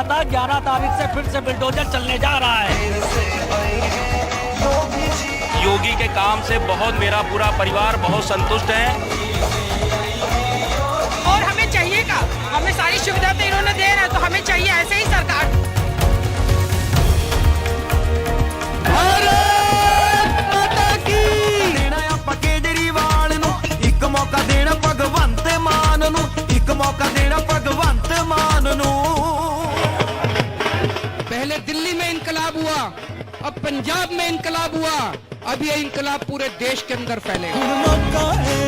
था, 11 तारीख से फिर से बुलडोजर चलने जा रहा है। योगी के काम से मेरा पूरा परिवार बहुत संतुष्ट है। और हमें चाहिए का, हमें सारी सुविधा तो इन्होंने दे रहा है, तो हमें चाहिए ऐसे ही सरकार। भारत माता की देना आपां केजरीवाल नूं, एक मौका देना भगवंत मान नूं, एक मौका देना भगवंत मान नूं। पहले दिल्ली में इनकलाब हुआ, अब पंजाब में इनकलाब हुआ, अब ये इनकलाब पूरे देश के अंदर फैलेगा। मौका है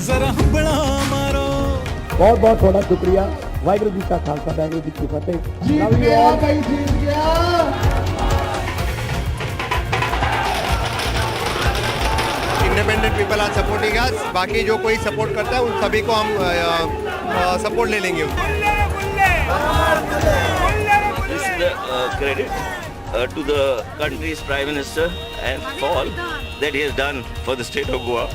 जरा बड़ा मारो। बहुत बहुत थोड़ा शुक्रिया। वाहिगुरू जी का खालसा, वाहिगुरू जी की फतेह। जीत गया भाई, जीत गया। Independent people are supporting us. बाकी जो कोई सपोर्ट करता है उन सभी को हम सपोर्ट ले लेंगे। This is the credit to the country's Prime Minister and for all that he has done for the state of Goa.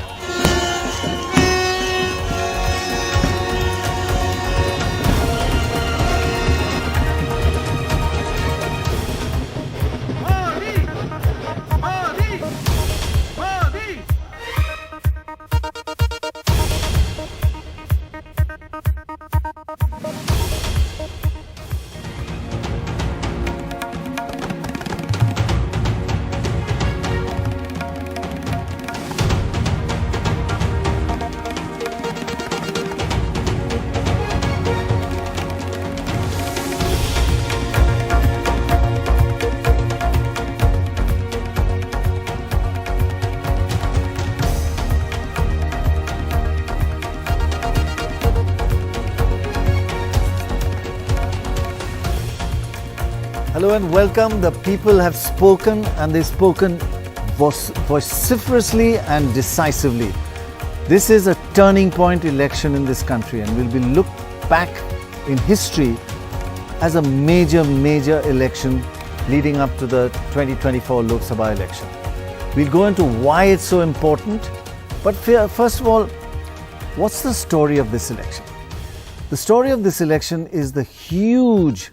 Hello and welcome. The people have spoken, and they've spoken vociferously and decisively. This is a turning point election in this country, and will be looked back in history as a major election leading up to the 2024 Lok Sabha election. We'll go into why it's so important, but first of all, what's the story of this election? The story of this election is the huge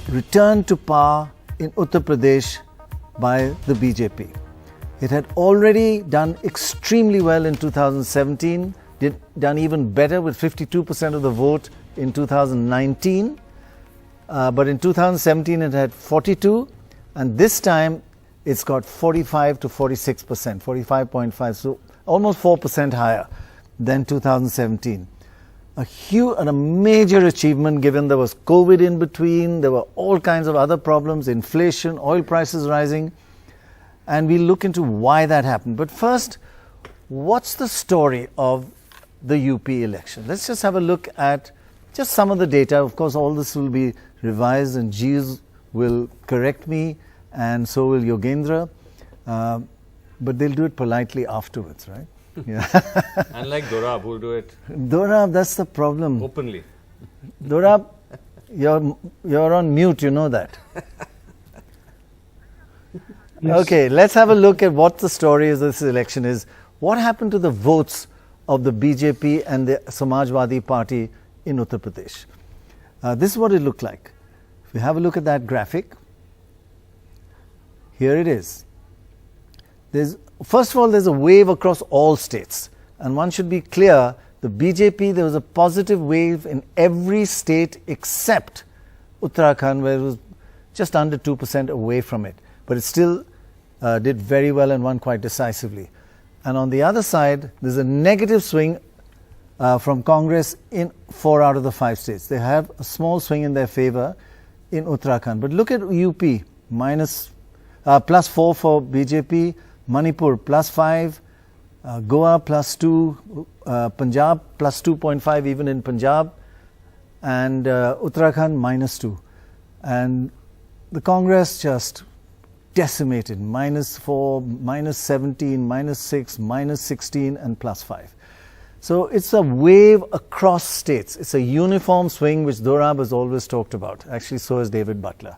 return to power in Uttar Pradesh by the BJP. It had already done extremely well in 2017, done even better with 52% of the vote in 2019. But in 2017 it had 42, and this time it's got 45 to 46%, 45.5, so almost 4% higher than 2017. A huge and a major achievement, given there was COVID in between, there were all kinds of other problems, inflation, oil prices rising, and we'll look into why that happened. But first, what's the story of the UP election? Let's just have a look at just some of the data. Of course, all this will be revised, and Jeeves will correct me, and so will Yogendra, but they'll do it politely afterwards, right? Yeah. Unlike Dorab, who'll do it Dorab, that's the problem. openly. Dorab, you're on mute, you know that. Okay, let's have a look at what the story of this election is. What happened to the votes of the BJP and the Samajwadi party in Uttar Pradesh? This is what it looked like. If you have a look at that graphic, here it is. First of all, there's a wave across all states, and one should be clear, the BJP, there was a positive wave in every state except Uttarakhand, where it was just under 2% away from it, but it still did very well and won quite decisively. And on the other side, there's a negative swing from Congress in 4 out of the 5 states. They have a small swing in their favor in Uttarakhand. But look at UP, +4 for BJP, Manipur +5, Goa +2, Punjab +2.5 even in Punjab, and Uttarakhand -2. And the Congress just decimated, -4, -17, -6, -16 and +5. So it's a wave across states. It's a uniform swing which Dorab has always talked about. Actually, so has David Butler.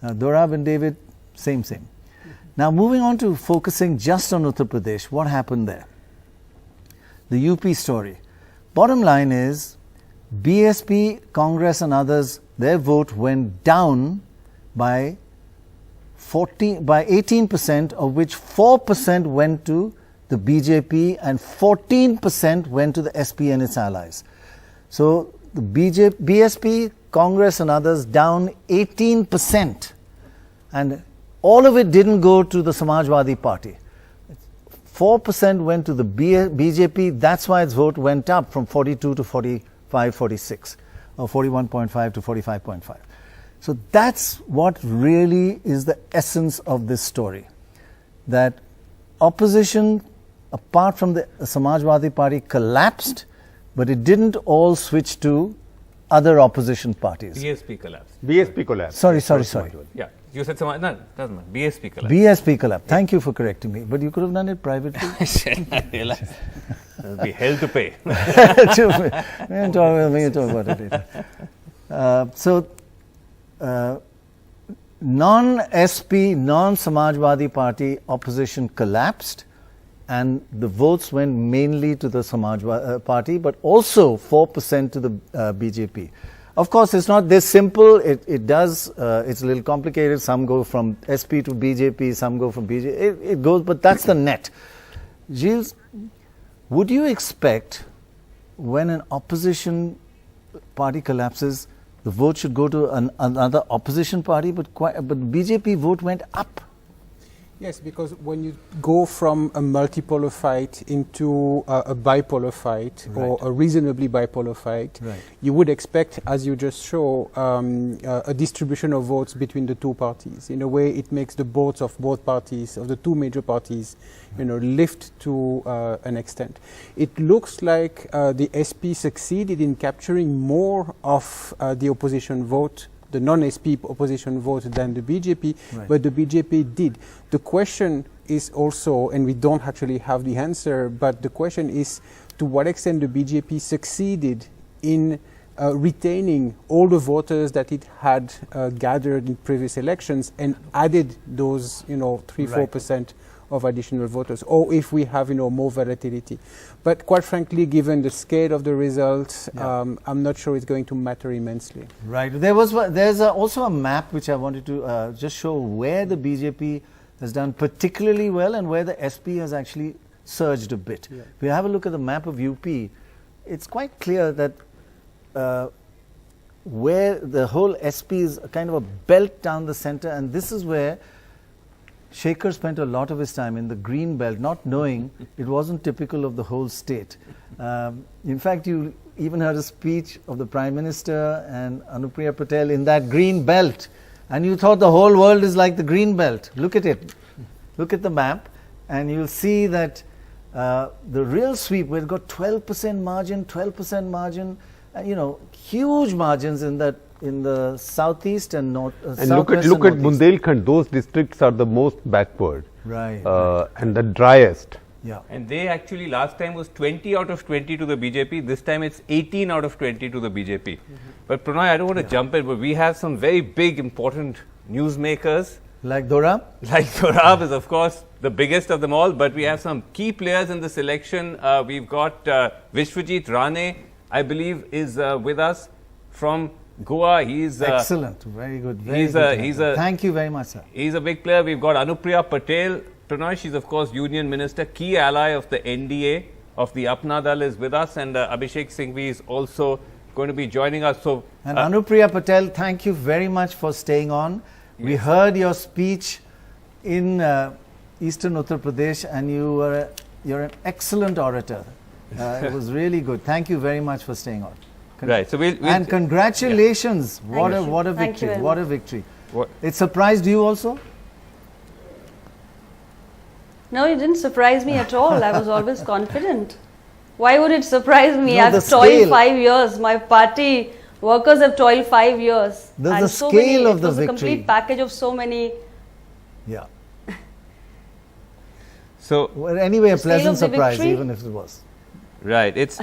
Dorab and David, same. Now moving on to focusing just on Uttar Pradesh, what happened there? The UP story. Bottom line is, BSP, Congress and others, their vote went down by 18%, of which 4% went to the BJP and 14% went to the SP and its allies. So the BSP, Congress and others down 18%, and all of it didn't go to the Samajwadi party. 4% went to the BJP, that's why its vote went up from 42 to 45, 46, or 41.5 to 45.5. So that's what really is the essence of this story, that opposition, apart from the Samajwadi party, collapsed, but it didn't all switch to other opposition parties. BSP collapsed. BSP collapsed. Sorry. Yeah, you said Samaj. No, doesn't matter. BSP collapsed. BSP collapsed. Thank you for correcting me, but you could have done it privately. I realize. There'll be hell to pay. We can talk about it later. Non-SP, non-Samajwadi party opposition collapsed, and the votes went mainly to the Samajwadi party, but also 4% to the BJP. Of course, it's not this simple. It does. It's a little complicated. Some go from SP to BJP. Some go from BJP. It goes, but that's the net. Gilles, would you expect when an opposition party collapses, the vote should go to another opposition party, but BJP vote went up? Yes, because when you go from a multipolar fight into a bipolar fight, Right. or a reasonably bipolar fight, Right. you would expect, as you just show, a distribution of votes between the two parties. In a way, it makes the votes of both parties, of the two major parties, lift to an extent. It looks like the SP succeeded in capturing more of the opposition vote, the non-SP opposition vote, than the BJP, Right. but the BJP did. The question is also, and we don't actually have the answer, but the question is to what extent the BJP succeeded in retaining all the voters that it had gathered in previous elections and added those, 3-4% of additional voters, or if we have, more volatility. But quite frankly, given the scale of the results, I'm not sure it's going to matter immensely. Right. There's also a map which I wanted to just show where the BJP has done particularly well and where the SP has actually surged a bit. Yeah. If you have a look at the map of UP, it's quite clear that where the whole SP is kind of a belt down the center, and this is where Shekhar spent a lot of his time in the green belt, not knowing it wasn't typical of the whole state. In fact, you even heard a speech of the Prime Minister and Anupriya Patel in that green belt, and you thought the whole world is like the green belt. Look at it. Look at the map, and you'll see that the real sweep, we've got 12% margin, huge margins in the southeast and north. And look at Bundelkhand. Those districts are the most backward, right, and the driest. Yeah. And they actually last time was 20 out of 20 to the BJP. This time it's 18 out of 20 to the BJP. But Prannoy, I don't want to jump in, but we have some very big, important newsmakers. Like Dorab? Like Dorab is, of course, the biggest of them all. But we have some key players in the selection. We've got Vishwajit Rane, I believe, is with us from Goa. He's excellent, very good. Thank you very much, sir. He's a big player. We've got Anupriya Patel. Prannoy, she's of course Union Minister, key ally of the NDA, of the Apna Dal, is with us, and Abhishek Singhvi is also going to be joining us. So, and Anupriya Patel, thank you very much for staying on. Yes. We heard your speech in Eastern Uttar Pradesh, and you're an excellent orator. It was really good. Thank you very much for staying on. Right. So and congratulations! Yeah. What a victory! What a victory! What? It surprised you also? No, it didn't surprise me at all. I was always confident. Why would it surprise me? No, I've toiled 5 years. My party workers have toiled 5 years. The scale of the victory. It was a complete package of so many. Yeah. So well, anyway, a pleasant surprise, even if it was. Right. It's.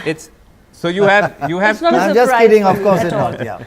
So you have. It's not I'm just kidding. Of course, it's not. Yeah.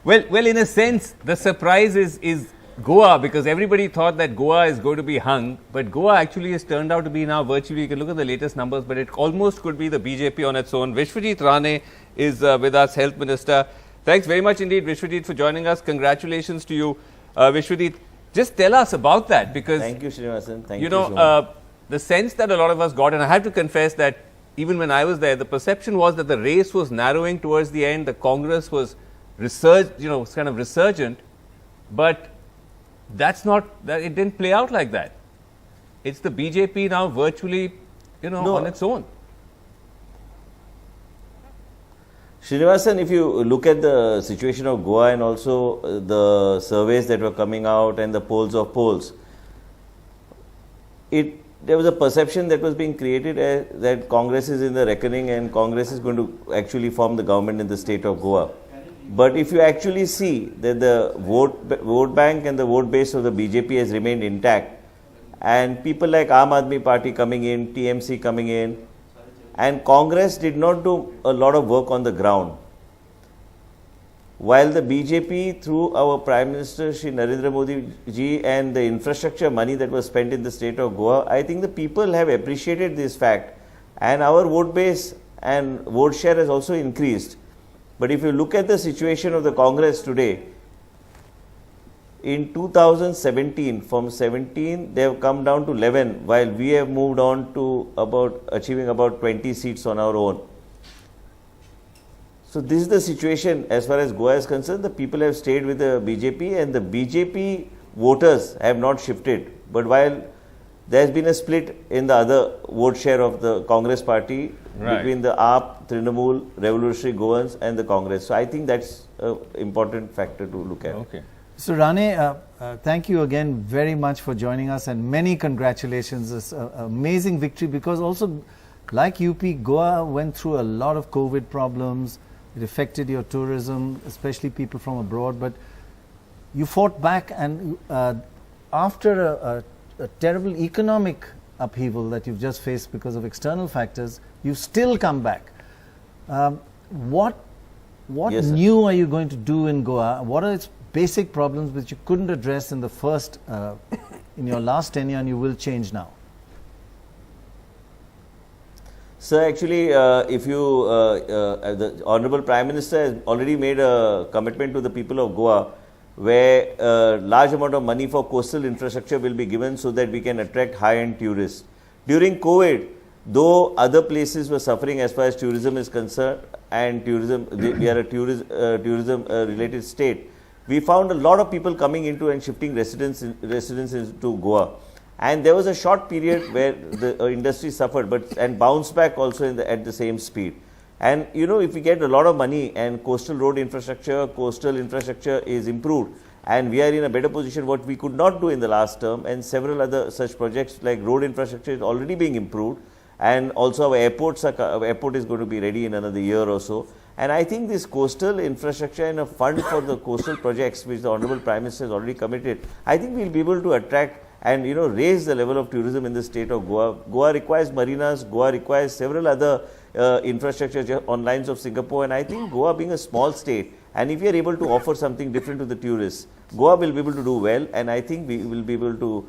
Well, in a sense, the surprise is Goa, because everybody thought that Goa is going to be hung, but Goa actually has turned out to be now virtually, you can look at the latest numbers, but it almost could be the BJP on its own. Vishwajit Rane is with us, Health Minister. Thanks very much indeed, Vishwajit, for joining us. Congratulations to you, Vishwajit. Just tell us about that, because thank you, Srinivasan. Thank you know, the sense that a lot of us got, and I have to confess that even when I was there, the perception was that the race was narrowing towards the end. The Congress was kind of resurgent, but that's not, that it didn't play out like that. It's the BJP now virtually, on its own. Srinivasan, if you look at the situation of Goa and also the surveys that were coming out and the polls of polls, there was a perception that was being created that Congress is in the reckoning and Congress is going to actually form the government in the state of Goa. But if you actually see that the vote bank and the vote base of the BJP has remained intact, and people like Aam Aadmi Party coming in, TMC coming in, and Congress did not do a lot of work on the ground. While the BJP, through our Prime Minister Shri Narendra Modi ji and the infrastructure money that was spent in the state of Goa, I think the people have appreciated this fact, and our vote base and vote share has also increased. But if you look at the situation of the Congress today, in 2017, from 17, they have come down to 11, while we have moved on to achieving about 20 seats on our own. So this is the situation as far as Goa is concerned. The people have stayed with the BJP and the BJP voters have not shifted. But while there has been a split in the other vote share of the Congress party between the AAP, Trinamool, Revolutionary Goans and the Congress. So I think that's an important factor to look at. Okay. So Rane, thank you again very much for joining us and many congratulations. It's an amazing victory because also like UP, Goa went through a lot of COVID problems. It affected your tourism, especially people from abroad, but you fought back and after a terrible economic upheaval that you've just faced because of external factors, you've still come back. What new are you going to do in Goa? What are its basic problems which you couldn't address in the first, in your last tenure and you will change now? So actually, if you, the Honorable Prime Minister has already made a commitment to the people of Goa where a large amount of money for coastal infrastructure will be given so that we can attract high-end tourists. During COVID, though other places were suffering as far as tourism is concerned and tourism, we are a tourism related state, we found a lot of people coming into and shifting residences to Goa. And there was a short period where the industry suffered and bounced back also at the same speed. And if we get a lot of money and coastal road infrastructure, coastal infrastructure is improved and we are in a better position what we could not do in the last term, and several other such projects like road infrastructure is already being improved, and also our airport is going to be ready in another year or so. And I think this coastal infrastructure and a fund for the coastal projects which the Honorable Prime Minister has already committed, I think we will be able to attract and raise the level of tourism in the state of Goa. Goa requires marinas, Goa requires several other infrastructure on lines of Singapore, and I think Goa being a small state, and if we are able to offer something different to the tourists, Goa will be able to do well, and I think we will be able to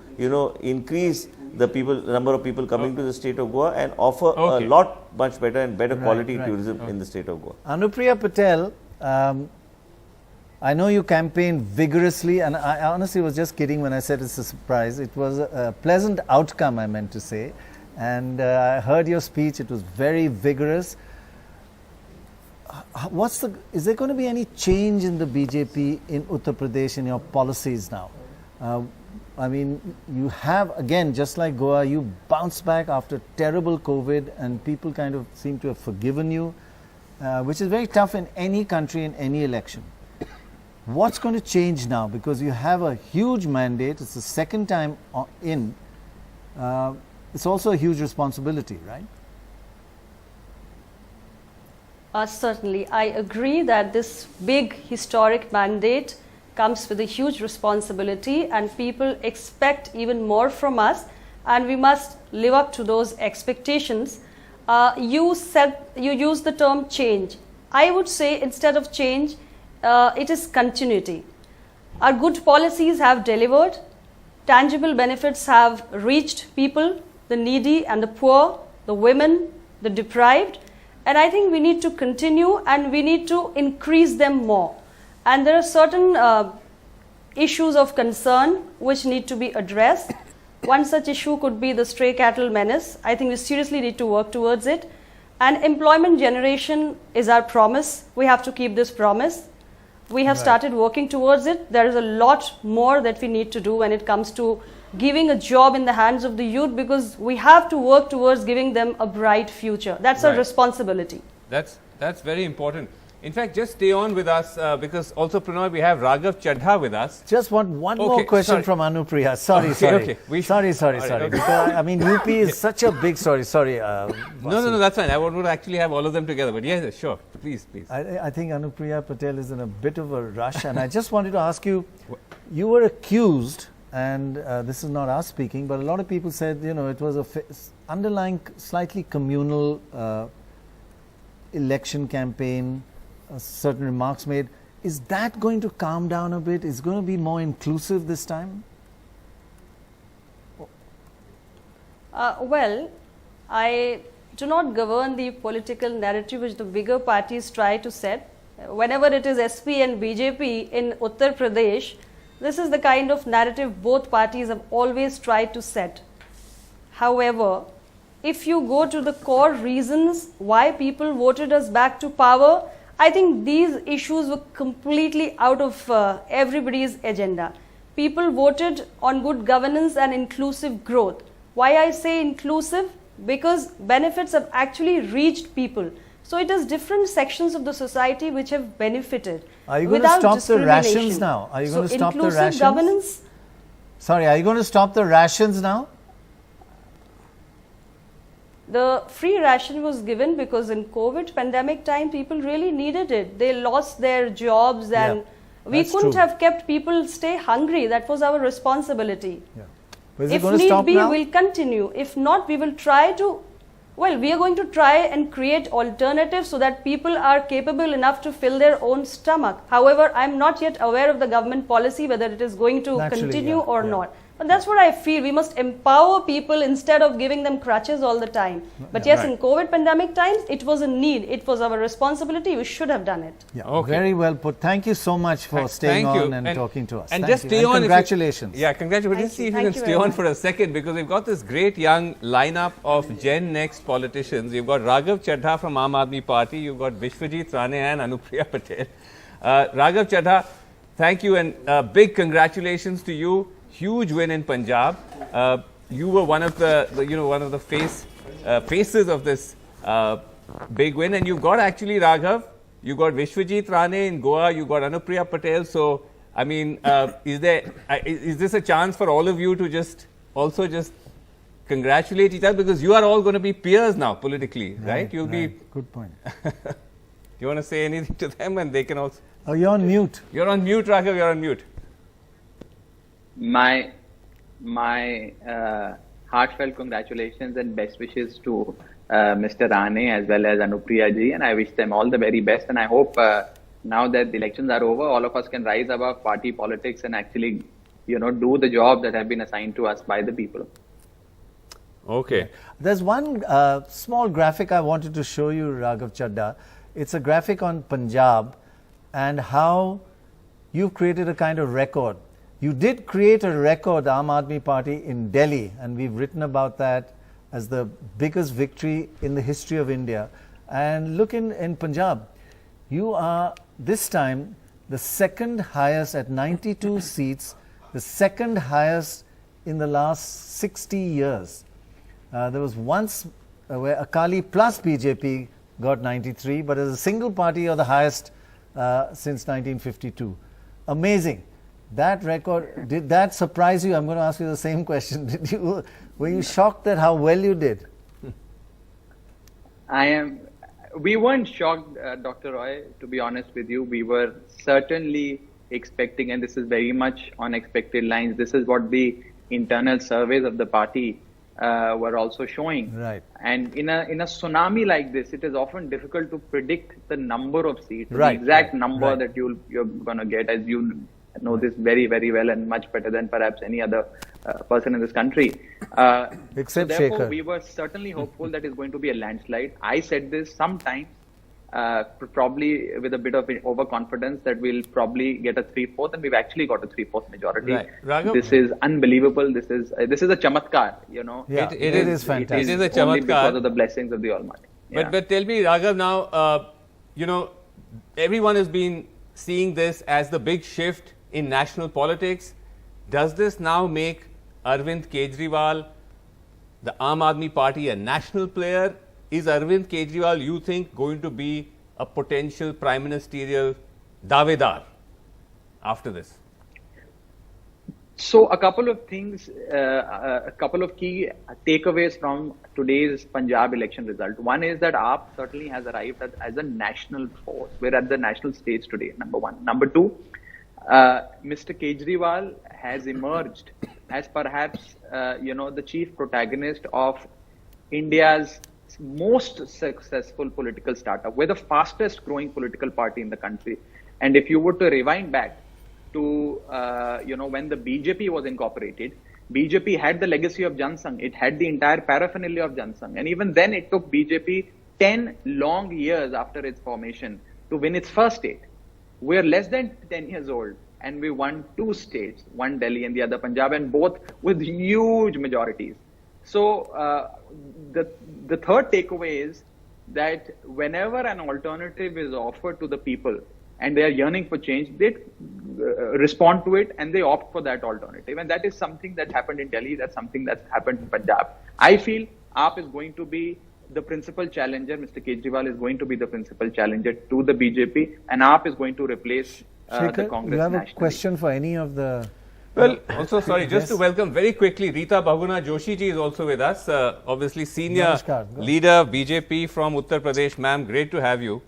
increase the number of people coming to the state of Goa and offer a lot much better and better quality tourism in the state of Goa. Anupriya Patel, I know you campaigned vigorously, and I honestly was just kidding when I said it's a surprise. It was a pleasant outcome, I meant to say. And I heard your speech, it was very vigorous. Is there going to be any change in the BJP in Uttar Pradesh in your policies now? I mean, you have, again, just like Goa, you bounced back after terrible COVID and people kind of seem to have forgiven you, which is very tough in any country, in any election. What's going to change now? Because you have a huge mandate, it's the second time in. It's also a huge responsibility, right? Certainly. I agree that this big historic mandate comes with a huge responsibility and people expect even more from us and we must live up to those expectations. You used the term change. I would say instead of change, it is continuity. Our good policies have delivered. Tangible benefits have reached people, the needy and the poor, the women, the deprived. And I think we need to continue and we need to increase them more. And there are certain issues of concern which need to be addressed. One such issue could be the stray cattle menace. I think we seriously need to work towards it. And employment generation is our promise. We have to keep this promise. We have started working towards it. There is a lot more that we need to do when it comes to giving a job in the hands of the youth, because we have to work towards giving them a bright future. That's our responsibility. That's very important. In fact, just stay on with us because also, Prannoy, we have Raghav Chadha with us. Just one more question from Anupriya. Sorry. Okay. Sorry. Because, I mean, UP is such a big story. Sorry. No, that's fine. I would actually have all of them together. But yes, sure. Please. I think Anupriya Patel is in a bit of a rush. And I just wanted to ask you, you were accused, and this is not us speaking, but a lot of people said, you know, it was a underlying slightly communal election campaign. Certain remarks made. Is that going to calm down a bit? Is it going to be more inclusive this time? Well, I do not govern the political narrative which the bigger parties try to set. Whenever it is SP and BJP in Uttar Pradesh, this is the kind of narrative both parties have always tried to set. However, if you go to the core reasons why people voted us back to power, I think these issues were completely out of everybody's agenda. People voted on good governance and inclusive growth. Why I say inclusive? Because benefits have actually reached people. So it is different sections of the society which have benefited. Are you going to stop the rations now? Are you going to stop the rations? Inclusive governance. Sorry, are you going to stop the rations now? The free ration was given because in COVID pandemic time, people really needed it. They lost their jobs and we couldn't have kept people stay hungry. That was our responsibility. If need be, we'll continue. If not, we will try to, we are going to try and create alternatives so that people are capable enough to fill their own stomach. However, I'm not yet aware of the government policy, whether it is going to continue or not. But that's what I feel. We must empower people instead of giving them crutches all the time. But yes, in COVID pandemic times, it was a need. It was our responsibility. We should have done it. Very well put. Thank you so much for staying on and talking to us. And just stay on. Congratulations. Congratulations. Let's see if you can stay on for a second, because we've got this great young lineup of Gen Next politicians. You've got Raghav Chadha from Aam Aadmi Party. You've got Vishwajit Rane and Anupriya Patel. Raghav Chadha, thank you and big congratulations to you. Huge win in Punjab. You were one of the faces of this big win, and you've got actually Raghav. You got Vishwajit Rane in Goa. You got Anupriya Patel. So I mean, is this a chance for all of you to just congratulate each other, because you are all going to be peers now politically, right? You'll be. Good point. You want to say anything to them, and they can also. Oh, you're on mute. You're on mute, Raghav. You're on mute. My heartfelt congratulations and best wishes to Mr. Rane as well as Anupriya ji, and I wish them all the very best. And I hope now that the elections are over, all of us can rise above party politics and actually, do the job that have been assigned to us by the people. Okay. There's one small graphic I wanted to show you, Raghav Chadha. It's a graphic on Punjab and how you've created a kind of record. You did create a record, Aam Aadmi Party, in Delhi, and we've written about that as the biggest victory in the history of India. And look in Punjab, you are this time the second highest at 92 seats, the second highest in the last 60 years. There was once where Akali plus BJP got 93, but as a single party, you're the highest since 1952. Amazing. That record, did that surprise you? I'm going to ask you the same question. Were you shocked at how well you did? We weren't shocked, Dr. Roy, to be honest with you. We were certainly expecting, and this is very much on expected lines. This is what the internal surveys of the party were also showing. Right. And in a tsunami like this, it is often difficult to predict the number of seats, right, the exact number that you're going to get. As you know this very, very well and much better than perhaps any other person in this country. Except so therefore, Shekhar. we were certainly hopeful that it's going to be a landslide. I said this sometime, probably with a bit of overconfidence that we'll probably get a 3/4, and we've actually got a 3/4 majority. Right. Raghav? This is unbelievable. This is a chamatkar, you know. Yeah, It is fantastic. It is a Only chamatkar. because of the blessings of the Almighty. Yeah. But tell me, Raghav, now, you know, everyone has been seeing this as the big shift in national politics. Does this now make Arvind Kejriwal, the Aam Aadmi Party, a national player? Is Arvind Kejriwal, you think, going to be a potential prime ministerial davedar after this? So a couple of things, a couple of key takeaways from today's Punjab election result. One is that AAP certainly has arrived as a national force. We're at the national stage today, number one. Number two, Mr. Kejriwal has emerged as perhaps, the chief protagonist of India's most successful political startup. We're the fastest growing political party in the country. And if you were to rewind back to, when the BJP was incorporated, BJP had the legacy of Jansangh. It had the entire paraphernalia of Jansangh. And even then it took BJP 10 long years after its formation to win its first state. We're less than 10 years old and we won 2 states, one Delhi and the other Punjab, and both with huge majorities. So the third takeaway is that whenever an alternative is offered to the people and they are yearning for change, they respond to it and they opt for that alternative. And that is something that happened in Delhi. That's something that's happened in Punjab. I feel AAP is going to be the principal challenger. Mr. Kejriwal is going to be the principal challenger to the BJP, and AAP is going to replace the Congress. You have nationally. a question for any of the... Well, also, sorry, just to welcome very quickly, Rita Bahuguna Joshi ji is also with us. Obviously, senior Namaskar. leader BJP from Uttar Pradesh. Ma'am, great to have you.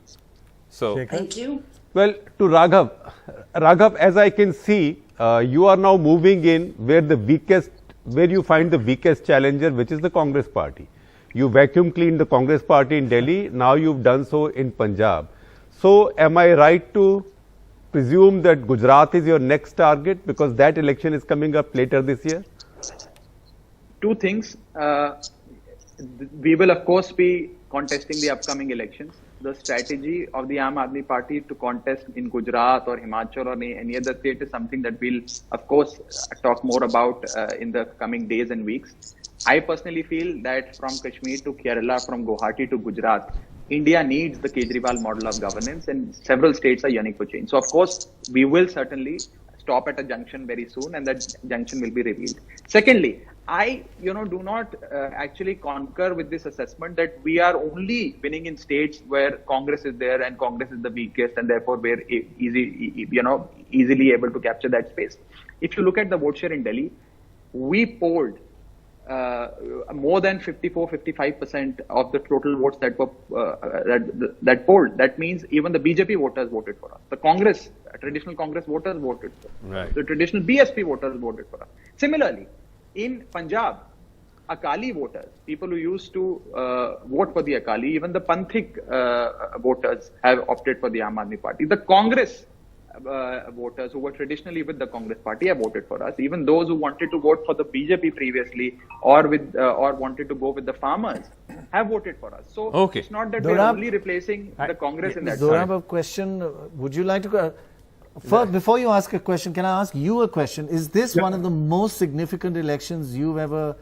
So, Thank you. Well, to Raghav, as I can see, you are now moving in where you find the weakest challenger, which is the Congress party. You vacuum cleaned the Congress party in Delhi. Now you've done so in Punjab. So, am I right to presume that Gujarat is your next target because that election is coming up later this year? Two things. We will, of course, be contesting the upcoming elections. The strategy of the Aam Aadmi Party to contest in Gujarat or Himachal or any other state is something that we'll, of course, talk more about in the coming days and weeks. I personally feel that from Kashmir to Kerala, from Guwahati to Gujarat, India needs the Kejriwal model of governance, and several states are yearning for change. So, of course, we will certainly stop at a junction very soon, and that junction will be revealed. Secondly, I, do not actually concur with this assessment that we are only winning in states where Congress is there and Congress is the weakest, and therefore we're easily able to capture that space. If you look at the vote share in Delhi, we polled more than 54-55% of the total votes that were that polled. That means even the BJP voters voted for us. The Congress, traditional Congress voters voted for us. Right. The traditional BSP voters voted for us. Similarly, in Punjab, Akali voters, people who used to vote for the Akali, even the Panthik voters have opted for the Aam Aadmi Party. The Congress voters who were traditionally with the Congress Party have voted for us. Even those who wanted to vote for the BJP previously or wanted to go with the farmers have voted for us. So it's not that we're only replacing the Congress in that. Dorab, a question. Would you like to... First, before you ask a question, can I ask you a question? Is this one of the most significant elections you've ever...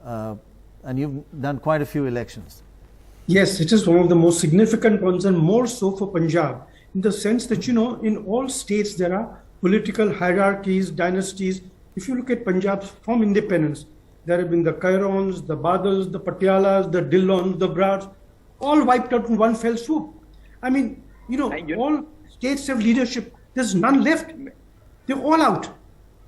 and you've done quite a few elections. Yes, it is one of the most significant ones, and more so for Punjab, in the sense that, in all states there are political hierarchies, dynasties. If you look at Punjab from independence, there have been the Kairons, the Badals, the Patialas, the Dillons, the Brats, all wiped out in one fell swoop. I mean, all states have leadership. There's none left. They're all out.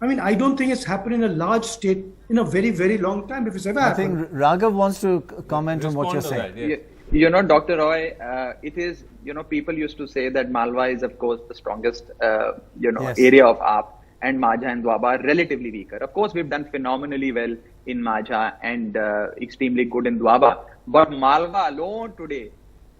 I mean, I don't think it's happened in a large state in a very, very long time, if it's ever happened. I think Raghav wants to comment on what you're saying. That, yes. Dr. Roy, it is, people used to say that Malwa is, of course, the strongest, Yes. area of AAP, and Majha and Doaba are relatively weaker. Of course, we've done phenomenally well in Majha and extremely good in Doaba. But Malwa alone today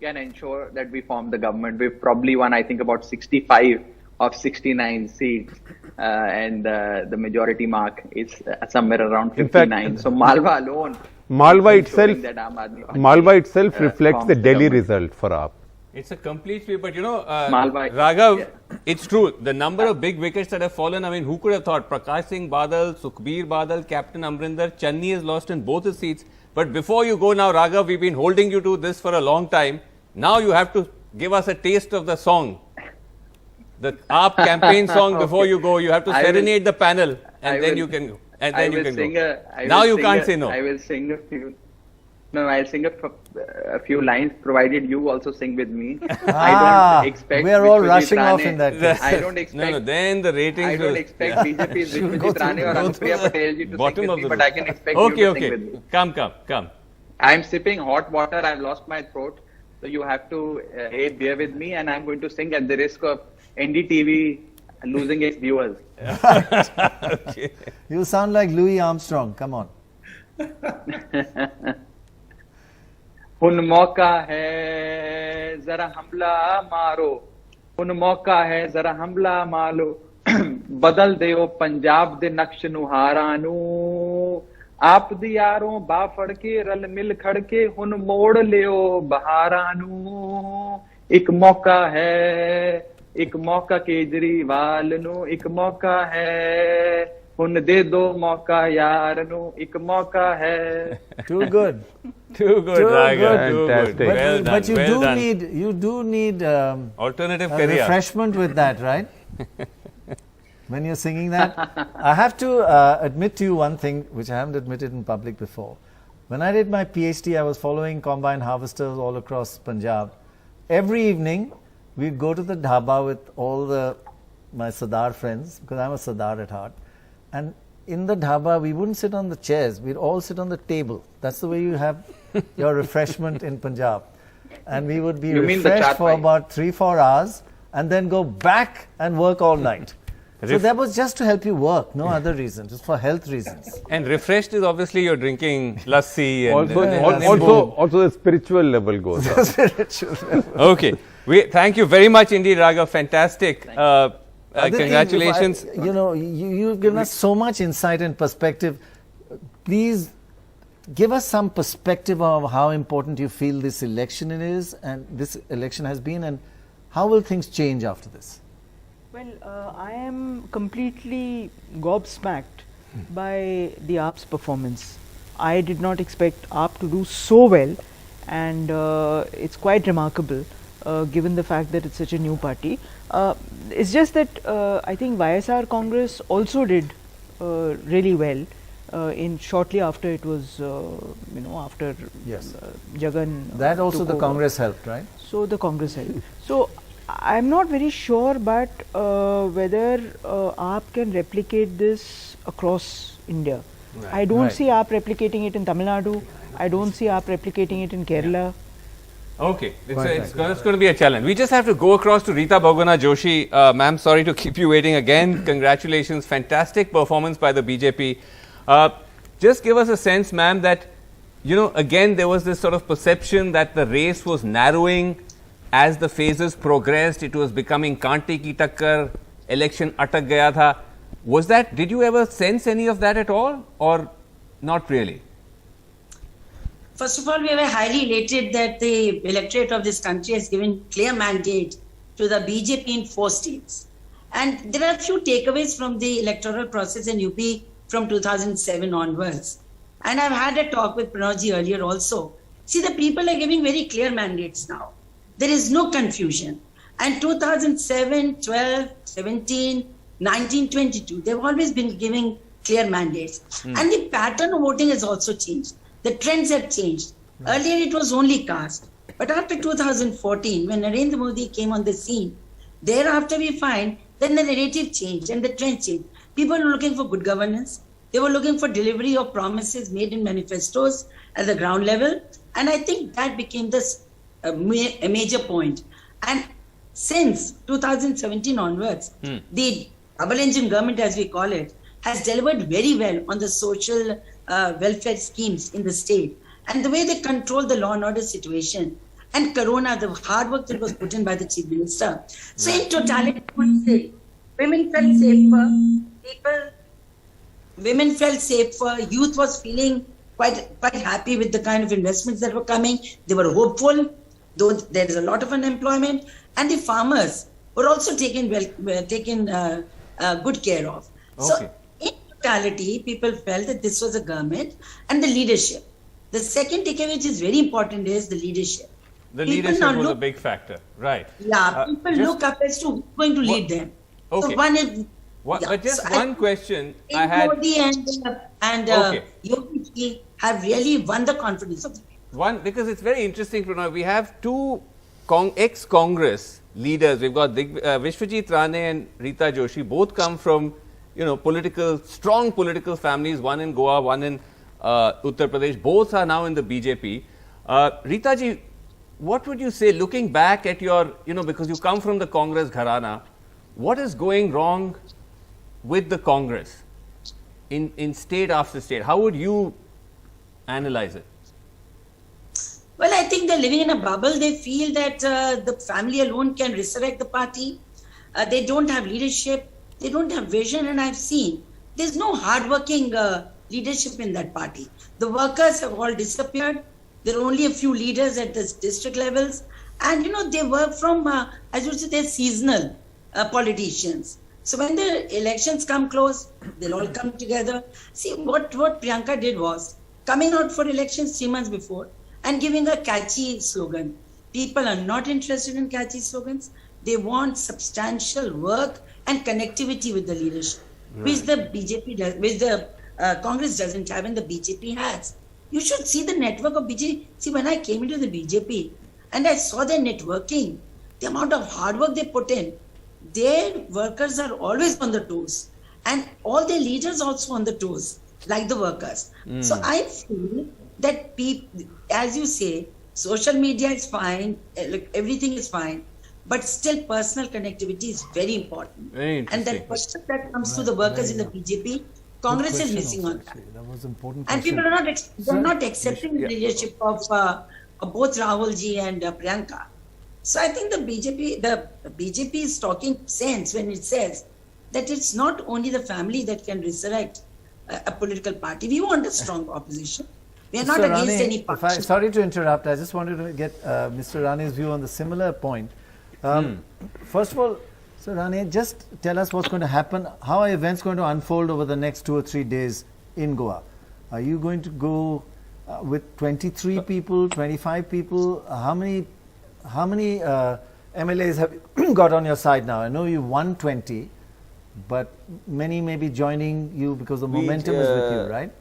can ensure that we form the government. We've probably won, I think, about 65 of 69 seats, and the majority mark is somewhere around 59. So Malwa alone. Malwa is showing itself. that Aam Aadmi Party, Malwa itself reflects forms the the Delhi government. result for AAP. It's a complete sweep, but you know, Malwa, Raghav, yeah. it's true. The number of big wickets that have fallen, I mean, who could have thought? Prakash Singh Badal, Sukhbir Badal, Captain Amrinder, Channi has lost in both his seats. But before you go now, Raghav, we've been holding you to this for a long time. Now you have to give us a taste of the song. The AAP campaign song before you go. You have to serenade the panel and then you can go. And then you can go. Now you can't say no. I will sing a few. No, I'll sing a few lines, provided you also sing with me. I don't expect. We are all Vishwajit rushing off Rane. in that case. I don't expect. No, then the ratings I don't will- expect BJP's Vishwajit Rane or Anupriya Patel ji to bottom sing of with the me, but I can expect Okay, you to okay. sing with me. Come. I'm sipping hot water. I've lost my throat, so you have to bear with me, and I'm going to sing at the risk of NDTV losing its viewers. Okay. You sound like Louis Armstrong. Come on. हुन मौका है जरा हमला मारो, हुन मौका है जरा हमला मारो, बदल दियो पंजाब दे नक्श नुहारा नू, आप दी यारों बा फड़ के रल मिल खड़ के हुन मोड़ लियो बहारा नू, एक मौका है, एक मौका केजरीवाल नू, एक मौका है, हुन दे दो मौका यार नू, एक मौका है. Too good. Too good, Too Raghav. good. Too Fantastic. good. Well done. But you well done. need Alternative a career. refreshment with that, right? When you're singing that. I have to admit to you one thing which I haven't admitted in public before. When I did my PhD, I was following combine harvesters all across Punjab. Every evening, we'd go to the dhaba with all my Sardar friends, because I'm a Sardar at heart. And in the dhaba, we wouldn't sit on the chairs. We'd all sit on the table. That's the way you have your refreshment in Punjab. And we would be refreshed for about 3-4 hours and then go back and work all night. So that was just to help you work, no other reason, just for health reasons. And refreshed is obviously you're drinking lassi. And Also the spiritual level goes up. Okay. Thank you very much indeed, Raghav. Fantastic. Congratulations. You've given us so much insight and perspective. Please give us some perspective of how important you feel this election is, and this election has been, and how will things change after this? Well, I am completely gobsmacked by the AAP's performance. I did not expect AAP to do so well, and it's quite remarkable given the fact that it's such a new party. It's just that I think YSR Congress also did really well in shortly after it was, after Jagan. That also the Congress helped, right? So the Congress helped. So I'm not very sure, but whether AAP can replicate this across India. Right. I don't see AAP replicating it in Tamil Nadu. I don't see AAP replicating it in Kerala. Okay, it's going to be a challenge. We just have to go across to Rita Bhagwana Joshi. Ma'am, sorry to keep you waiting again. Congratulations. Fantastic performance by the BJP. Just give us a sense, ma'am, that, again, there was this sort of perception that the race was narrowing. As the phases progressed, it was becoming Kanti ki takkar, election atak gaya tha. Was that, did you ever sense any of that at all, or not really? First of all, we were highly elated that the electorate of this country has given clear mandate to the BJP in 4 states. And there are a few takeaways from the electoral process in UP from 2007 onwards. And I've had a talk with Prannoy ji earlier also. See, the people are giving very clear mandates now. There is no confusion. And 2007, 12, 17, 19, 22, they've always been giving clear mandates. And the pattern of voting has also changed. The trends have changed. Earlier it was only caste. But after 2014, when Narendra Modi came on the scene, thereafter we find that the narrative changed and the trend changed. People were looking for good governance. They were looking for delivery of promises made in manifestos at the ground level. And I think that became a major point. And since 2017 onwards, the double engine government, as we call it, has delivered very well on the social welfare schemes in the state. And the way they control the law and order situation and Corona, the hard work that was put in by the Chief Minister. So in totality, I would say, women felt safer, women felt safer, youth was feeling quite happy with the kind of investments that were coming. They were hopeful, though there is a lot of unemployment, and the farmers were also taken good care of. So in totality, people felt that this was a government and the leadership. The second takeaway, which is very important, is the leadership. The leadership was a big factor, right? Yeah, people look up as to who's going to lead them. Okay. So one is, but just so one question I had. Modi and Yogi have really won the confidence of the people. One, because it's very interesting, Prannoy. We have two ex-Congress leaders. We've got Vishwajit Rane and Rita Joshi. Both come from, strong political families. One in Goa, one in Uttar Pradesh. Both are now in the BJP. Rita ji, what would you say, looking back at your, because you come from the Congress gharana, what is going wrong with the Congress in state after state? How would you analyze it? Well, I think they're living in a bubble. They feel that the family alone can resurrect the party. They don't have leadership. They don't have vision. And I've seen there's no hardworking leadership in that party. The workers have all disappeared. There are only a few leaders at the district levels. And, they work from, as you say, they're seasonal politicians. So when the elections come close, they'll all come together. See, what Priyanka did was coming out for elections 3 months before and giving a catchy slogan. People are not interested in catchy slogans. They want substantial work and connectivity with the leadership, which the BJP does, which the Congress doesn't have and the BJP has. You should see the network of BJP. See, when I came into the BJP and I saw their networking, the amount of hard work they put in, their workers are always on the toes, and all their leaders also on the toes, like the workers. So I feel that people, as you say, social media is fine, everything is fine, but still personal connectivity is very important. And that question that comes to the workers in the BJP, Congress is missing on that. That was important. And people are not accepting the leadership of both Rahul ji and Priyanka. So I think the BJP is talking sense when it says that it's not only the family that can resurrect a political party. We want a strong opposition. We are not against any party. Sorry to interrupt. I just wanted to get Mr. Rane's view on the similar point. First of all, Sir Rane, just tell us what's going to happen. How are events going to unfold over the next 2 or 3 days in Goa? Are you going to go with 23 people, 25 people? How many MLAs have you got on your side now? I know you won 20, but many may be joining you because the momentum is with you, right?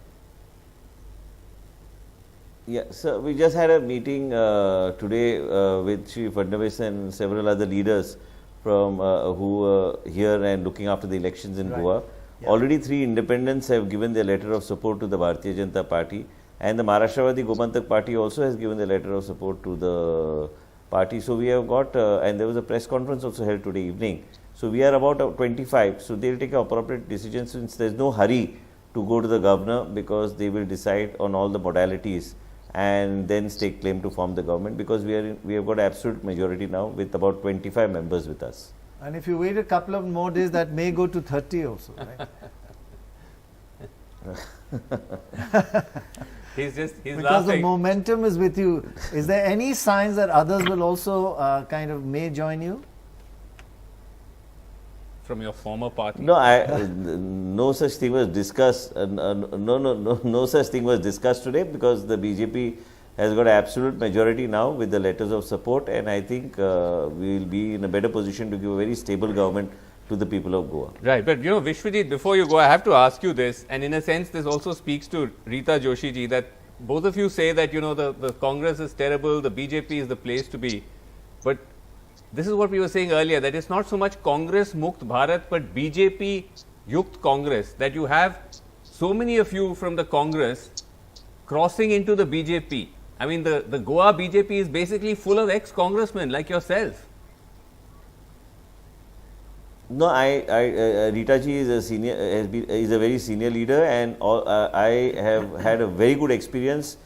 Yeah, so we just had a meeting today with Shri Fadnavis and several other leaders from who were here and looking after the elections in Goa. Yeah. Already 3 independents have given their letter of support to the Bharatiya Janata Party, and the Maharashtrawaadi Gomantak Party also has given the letter of support to the party. So we have got, and there was a press conference also held today evening. So we are about 25. So they will take appropriate decisions, since there is no hurry to go to the governor, because they will decide on all the modalities and then stake claim to form the government, because we have got absolute majority now with about 25 members with us. And if you wait a couple of more days, that may go to 30 also, right? He's because laughing. The momentum is with you. Is there any signs that others will also kind of may join you? From your former party? No, no such thing was discussed. No such thing was discussed today, because the BJP has got absolute majority now with the letters of support, and I think we will be in a better position to give a very stable government to the people of Goa. Right, but Vishwajit, before you go, I have to ask you this, and in a sense this also speaks to Rita Joshi ji, that both of you say that the Congress is terrible, the BJP is the place to be, but this is what we were saying earlier, that it's not so much Congress Mukt Bharat, but BJP Yukt Congress, that you have so many of you from the Congress crossing into the BJP. I mean, the Goa BJP is basically full of ex-congressmen like yourself. No, Rita ji is a senior, is a very senior leader, and I have had a very good experience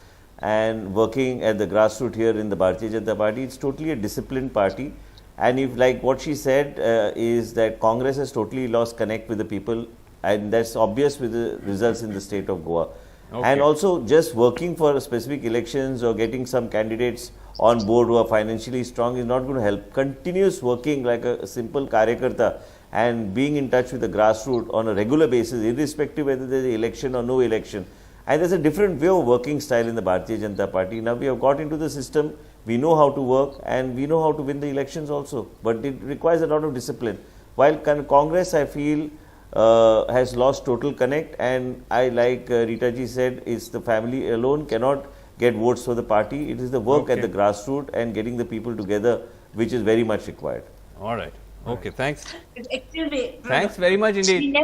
and working at the grassroots here in the Bharatiya Janata Party. It's totally a disciplined party. And if, like what she said, is that Congress has totally lost connect with the people, and that's obvious with the results in the state of Goa. And also just working for specific elections or getting some candidates on board who are financially strong is not going to help. Continuous working like a simple karyakarta and being in touch with the grassroots on a regular basis, irrespective whether there is an election or no election. And there's a different way of working style in the Bharatiya Janata Party. Now we have got into the system, we know how to work and we know how to win the elections also. But it requires a lot of discipline. While Congress, I feel, has lost total connect, and I, like Rita ji said, it's the family alone cannot get votes for the party. It is the work at the grassroots and getting the people together which is very much required. All right. Okay, thanks. Excuse me. Thanks very much indeed.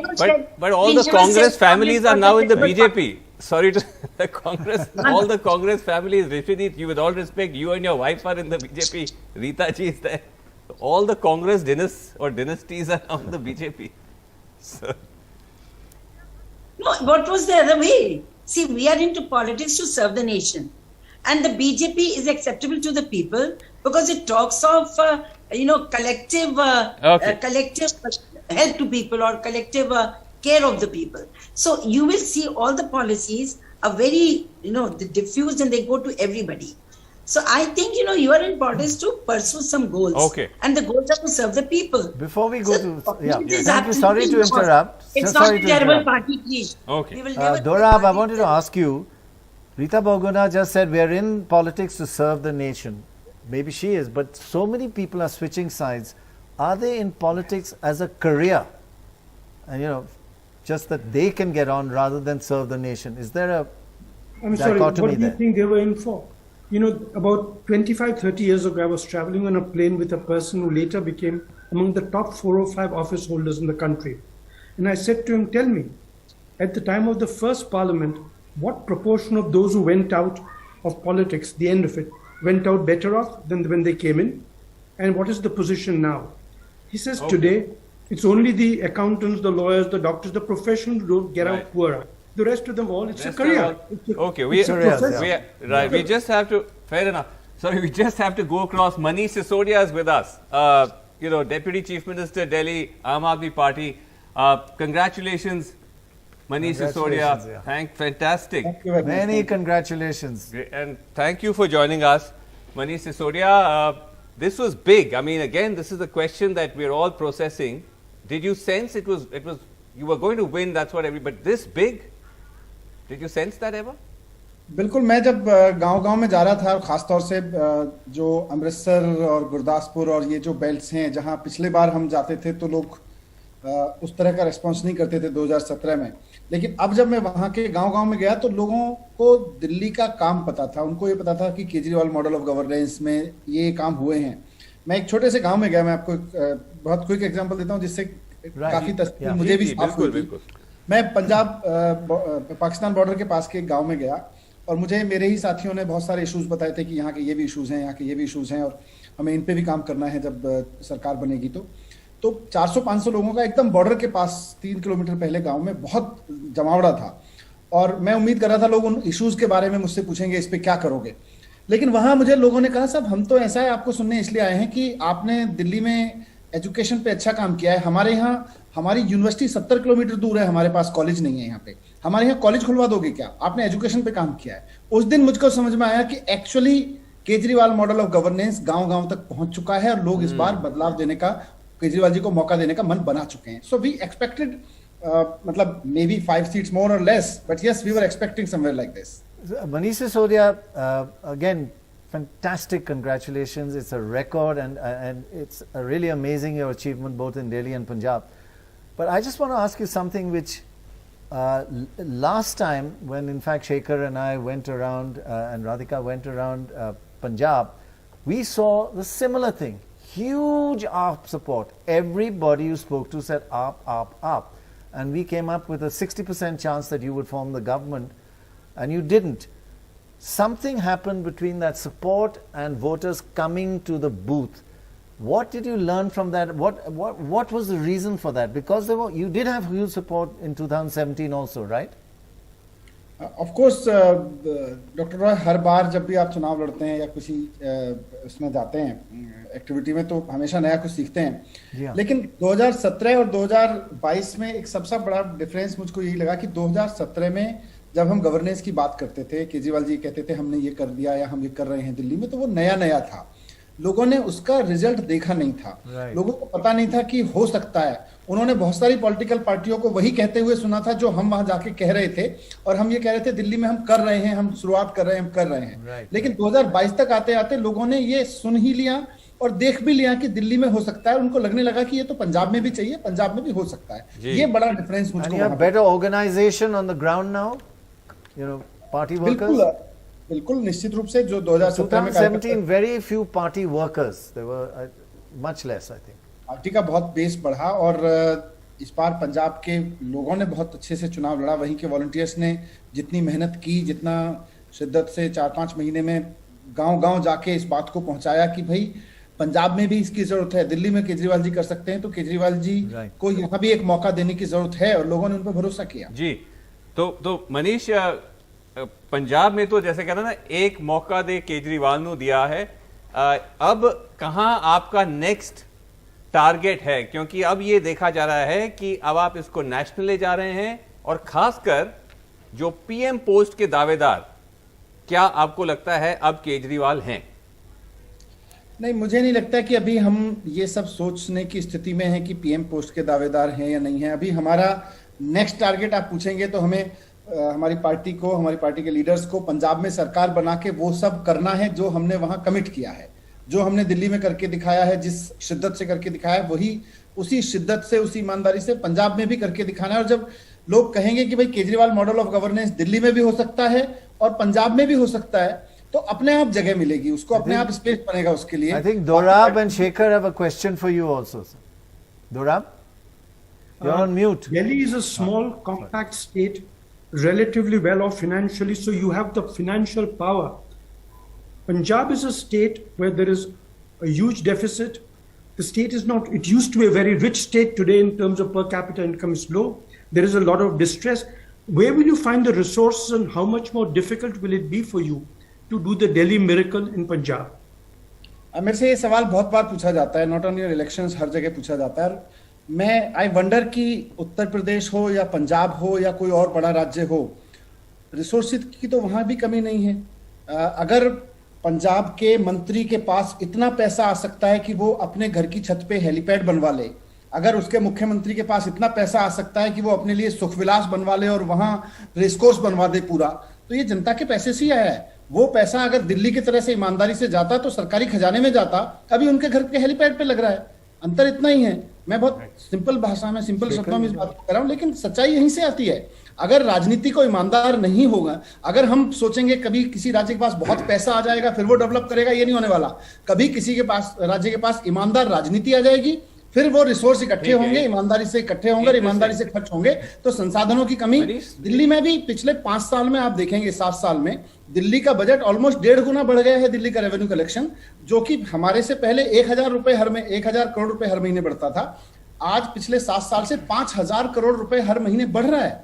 But all the Congress families are now in the BJP. Sorry to the Congress, all the Congress families, Vishwadit, you with all respect, you and your wife are in the BJP. Rita ji is there. All the Congress dynasties are now in the BJP. So. No, what was the other way? See, we are into politics to serve the nation. And the BJP is acceptable to the people because it talks of, collective help to people or collective care of the people. So you will see all the policies are very, diffused and they go to everybody. So I think, you are in politics to pursue some goals. Okay. And the goals are to serve the people. Before we go to... Thank you. Sorry to interrupt. It's not a terrible party, please. Okay. Dorab, I wanted to ask you, Rita Boguna just said we are in politics to serve the nation. Maybe she is, but so many people are switching sides. Are they in politics as a career? And just that they can get on rather than serve the nation. Is there a I'm sorry, what dichotomy do you there? think they were in for? About 25, 30 years ago, I was traveling on a plane with a person who later became among the top 4 or 5 office holders in the country. And I said to him, tell me, at the time of the first parliament, what proportion of those who went out of politics, the end of it, went out better off than when they came in? And what is the position now? He says today, it's only the accountants, the lawyers, the doctors, the professionals who don't get out poorer. The rest of them all, it's a career. We just have to, fair enough. Sorry, we just have to go across. Manish Sisodia is with us. Deputy Chief Minister, Delhi, Aam Aadmi Party. Congratulations, Manish Sisodia. Fantastic. Thank you. Many congratulations. And thank you for joining us, Manish Sisodia. This was big. I mean, again, this is a question that we're all processing. Did you sense it was you were going to win? That's what everybody. But this big. Did you sense that ever? बिल्कुल मैं जब गांव-गांव में जा रहा था, खासतौर से जो अमृतसर और गुरदासपुर और ये जो बेल्ट्स हैं जहां पिछले बार हम जाते थे तो लोग उस तरह का रिस्पांस नहीं करते थे 2017 में, लेकिन अब जब मैं वहां के गांव-गांव में गया तो लोगों को दिल्ली का काम पता था, उनको ये पता था कि केजरीवाल मॉडल ऑफ गवर्नेंस में ये काम हुए हैं। मैं एक छोटे से गांव में गया, मैं आपको बहुत क्विक एग्जांपल देता हूं जिससे काफी तस्वीर मुझे भी साफ हुई। मैं पंजाब पाकिस्तान बॉर्डर के पास के एक गांव में गया और मुझे मेरे ही साथियों ने बहुत सारे इश्यूज बताए थे कि यहाँ के ये भी इश्यूज हैं, यहाँ के ये भी इश्यूज हैं और हमें इन पे भी काम करना है जब सरकार बनेगी तो 400-500 लोगों का एकदम बॉर्डर के पास 3 किलोमीटर पहले गांव में बहुत जमावड़ा था और मैं उम्मीद कर रहा था लोग उन इश्यूज के बारे में मुझसे पूछेंगे इस पे क्या करोगे, लेकिन वहां मुझे लोगों ने कहा साहब हम तो ऐसा है आपको सुनने इसलिए आए हैं कि आपने दिल्ली में एजुकेशन पे अच्छा काम किया है, हमारे यहाँ हमारी यूनिवर्सिटी 70 किलोमीटर दूर है, हमारे पास कॉलेज नहीं है यहाँ पे, हमारे यहाँ कॉलेज खुलवा दोगे क्या, आपने एजुकेशन पे काम किया है। उस दिन मुझको समझ में आया कि actually Kejriwal model of governance गांव-गांव तक पहुंच चुका है और लोग इस बार बदलाव देने का, केजरीवाल जी को मौका देने का मन बना चुके हैं। सो वी एक्सपेक्टेड मतलब may be 5 seats more or less, but yes, we were expecting somewhere like this. Manish Sisodia, again, fantastic congratulations. It's a record and it's really amazing your achievement both in Delhi and Punjab. But I just want to ask you something which last time when in fact Shekhar and I went around and Radhika went around Punjab, we saw the similar thing. Huge AAP support. Everybody you spoke to said AAP, AAP, AAP. And we came up with a 60% chance that you would form the government and you didn't. Something happened between that support and voters coming to the booth. What did you learn from that? What was the reason for that? Because you did have huge support in 2017 also, right? Of course doctor Roy, हर बार जब भी आप चुनाव लड़ते हैं या किसी उसमें जाते हैं एक्टिविटी में, तो हमेशा नया कुछ सीखते हैं। लेकिन 2017 और 2022 में एक सबसे बड़ा डिफरेंस मुझको यही लगा कि 2017 में जब हम गवर्नेंस की बात करते थे, केजरीवाल जी कहते थे हमने ये कर दिया या हम ये कर रहे हैं दिल्ली में, तो वो नया नया था, लोगों ने उसका रिजल्ट देखा नहीं था। लोगों को पता नहीं था कि हो सकता है। उन्होंने बहुत सारी पॉलिटिकल पार्टियों को वही कहते हुए सुना था जो हम वहां जाके कह रहे थे, और हम ये कह रहे थे दिल्ली में हम कर रहे हैं, हम शुरुआत कर रहे हैं, हम कर रहे हैं। लेकिन 2022 तक आते आते लोगों ने ये सुन ही लिया और देख भी लिया कि दिल्ली में हो सकता है। उनको लगने लगा कि ये तो पंजाब में भी चाहिए, पंजाब में भी हो सकता है। ये बड़ा डिफरेंस मुझको। Better organisation on the ground now, you know, party workers. बिल्कुल, निश्चित रूप से जो 2017 में 2017 very few party workers, there were much less, I think. Party का बहुत बेस बढ़ा और इस बार पंजाब के लोगों ने बहुत अच्छे से चुनाव लड़ा। वहीं के वॉलंटियर्स ने जितनी मेहनत की, जितना शिद्दत से 4-5 महीने में गांव-गांव जाके इस बात को पहुंचाया कि भाई पंजाब में भी इसकी जरूरत है। दिल्ली में केजरीवाल जी कर सकते हैं, तो केजरीवाल जी को यहाँ भी एक मौका देने की जरूरत है, और लोगों ने उन पर भरोसा किया। जी, तो मनीष, पंजाब में तो जैसे कहना ना, एक मौका दे केजरीवाल ने दिया है। अब कहां आपका नेक्स्ट टारगेट है? क्योंकि अब ये देखा जा रहा है कि अब आप इसको नेशनल ले जा रहे हैं, और खासकर जो पीएम पोस्ट के दावेदार, क्या आपको लगता है अब केजरीवाल हैं? नहीं, मुझे नहीं लगता कि अभी हम ये सब सोचने की स्थिति में हैं कि पीएम पोस्ट के दावेदार हैं या नहीं हैं। अभी हमारा नेक्स्ट टारगेट आप पूछेंगे तो हमें हमारी पार्टी को, हमारी पार्टी के लीडर्स को पंजाब में सरकार बना के वो सब करना है जो हमने वहां कमिट किया है, जो हमने दिल्ली में करके दिखाया है, जिस शिद्दत से करके दिखाया है, वही उसी शिद्दत से, उसी ईमानदारी से पंजाब में भी करके दिखाना है। और जब लोग कहेंगे कि भाई Kejriwal model of governance Delhi में भी हो सकता है और पंजाब में भी हो सकता है, तो अपने आप जगह मिलेगी उसको, अपने आप स्पेस बनेगा उसके लिए। I think Dorab and Shekhar have a question for you also, sir. Dorab, you're on mute. Delhi is a small, compact state, relatively well off financially, so you have the financial power. Punjab is a state where there is a huge deficit. The state is not, it used to be a very rich state. Today in terms of per capita income is low. There is a lot of distress. Where will you find the resources, and how much more difficult will it be for you to do the Delhi miracle in Punjab? मेरे से ये सवाल बहुत बार पूछा जाता है, not on your elections, हर जगह पूछा जाता है। मैं आई वंडर कि उत्तर प्रदेश हो या पंजाब हो या कोई और बड़ा राज्य हो, रिसोर्सेज की तो वहां भी कमी नहीं है। अगर पंजाब के मंत्री के पास इतना पैसा आ सकता है कि वो अपने घर की छत पे हेलीपैड बनवा ले, अगर उसके मुख्यमंत्री के पास इतना पैसा आ सकता है कि वो अपने लिए सुखविलास बनवा ले और वहां रेसकोर्स बनवा दे पूरा, तो ये जनता के पैसे से ही आया है। वो पैसा अगर दिल्ली की तरह से ईमानदारी से जाता तो सरकारी खजाने में जाता, अभी उनके घर के हेलीपैड पे लग रहा है। अंतर इतना ही है। मैं बहुत सिंपल भाषा में, सिंपल शब्दों में इस बात को कर रहा हूं, लेकिन सच्चाई यहीं से आती है। अगर राजनीति को ईमानदार नहीं होगा, अगर हम सोचेंगे कभी किसी राज्य के पास बहुत पैसा आ जाएगा फिर वो डेवलप करेगा, ये नहीं होने वाला। कभी किसी के पास, राज्य के पास ईमानदार राजनीति आ जाएगी, फिर वो रिसोर्स इकट्ठे होंगे, ईमानदारी से इकट्ठे होंगे, ईमानदारी से खर्च होंगे, तो संसाधनों की कमी। दिल्ली में भी पिछले 5 साल में आप देखेंगे, 7 साल में दिल्ली का बजट ऑलमोस्ट 1.5 गुना बढ़ गया है। दिल्ली का रेवेन्यू कलेक्शन, जो कि हमारे से पहले 1,000 करोड़ रुपए हर महीने बढ़ता था, आज पिछले 7 साल से 5,000 करोड़ रुपए हर महीने बढ़ रहा है।